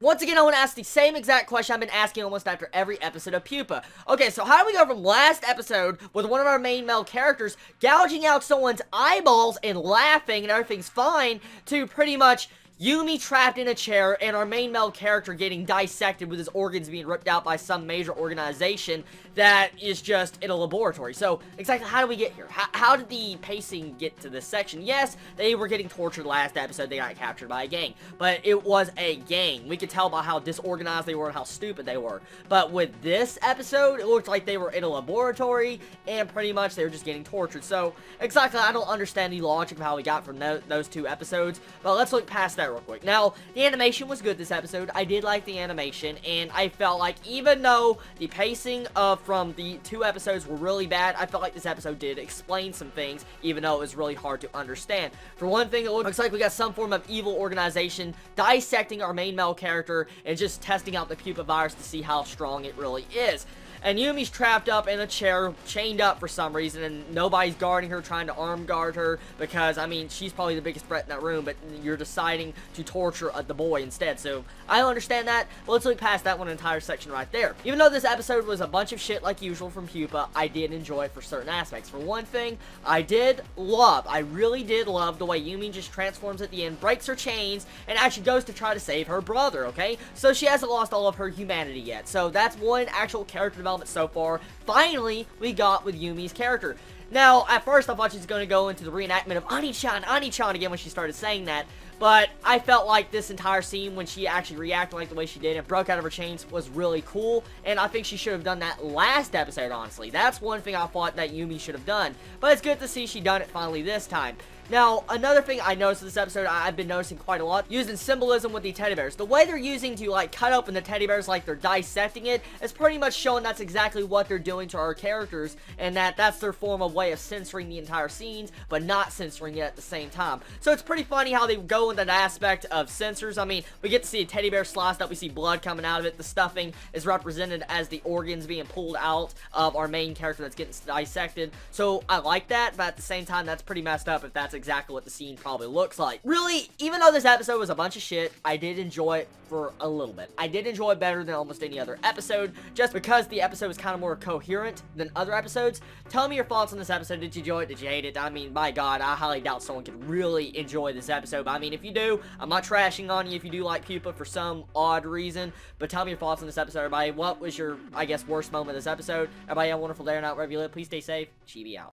Once again, I want to ask the same exact question I've been asking almost after every episode of Pupa. Okay, so how do we go from last episode with one of our main male characters gouging out someone's eyeballs and laughing and everything's fine to pretty much Yumi trapped in a chair and our main male character getting dissected with his organs being ripped out by some major organization that is just in a laboratory? So, exactly how do we get here? How did the pacing get to this section? Yes, they were getting tortured last episode, they got captured by a gang, but it was a gang. We could tell by how disorganized they were and how stupid they were. But with this episode, it looked like they were in a laboratory and pretty much they were just getting tortured. So, exactly, I don't understand the logic of how we got from those two episodes, but let's look past that real quick. Now, the animation was good this episode. I did like the animation, and I felt like even though the pacing from the two episodes were really bad, I felt like this episode did explain some things, even though it was really hard to understand. For one thing, it looks like we got some form of evil organization dissecting our main male character and just testing out the Pupa virus to see how strong it really is. And Yumi's trapped up in a chair, chained up for some reason, and nobody's guarding her, trying to arm guard her, because, I mean, she's probably the biggest threat in that room, but you're deciding to torture the boy instead. So, I don't understand that, but let's look past that one entire section right there. Even though this episode was a bunch of shit like usual from Pupa, I did enjoy it for certain aspects. For one thing, I really did love the way Yumi just transforms at the end, breaks her chains, and actually goes to try to save her brother, okay? So, she hasn't lost all of her humanity yet. So, that's one actual character development so far. Finally, we got with Yumi's character. Now, at first, I thought she was going to go into the reenactment of Ani-chan, Ani-chan again when she started saying that, but I felt like this entire scene when she actually reacted like the way she did and broke out of her chains was really cool, and I think she should have done that last episode, honestly. That's one thing I thought that Yumi should have done, but it's good to see she done it finally this time. Now, another thing I noticed in this episode, I've been noticing quite a lot, using symbolism with the teddy bears. The way they're using to, like, cut open the teddy bears like they're dissecting it is pretty much showing that's exactly what they're doing to our characters, and that's their form of way of censoring the entire scenes, but not censoring it at the same time. So it's pretty funny how they go in that aspect of censors. I mean, we get to see a teddy bear sliced up, we see blood coming out of it, the stuffing is represented as the organs being pulled out of our main character that's getting dissected. So I like that, but at the same time, that's pretty messed up if that's exactly what the scene probably looks like. Really, even though this episode was a bunch of shit, I did enjoy it for a little bit. I did enjoy it better than almost any other episode, just because the episode was kind of more coherent than other episodes. Tell me your thoughts on this episode. Did you enjoy it? Did you hate it? I mean, my God, I highly doubt someone could really enjoy this episode, but I mean, if you do, I'm not trashing on you if you do like Pupa for some odd reason, but tell me your thoughts on this episode, everybody. What was your, I guess, worst moment of this episode? Everybody have a wonderful day or night wherever you live. Please stay safe. Chibi out.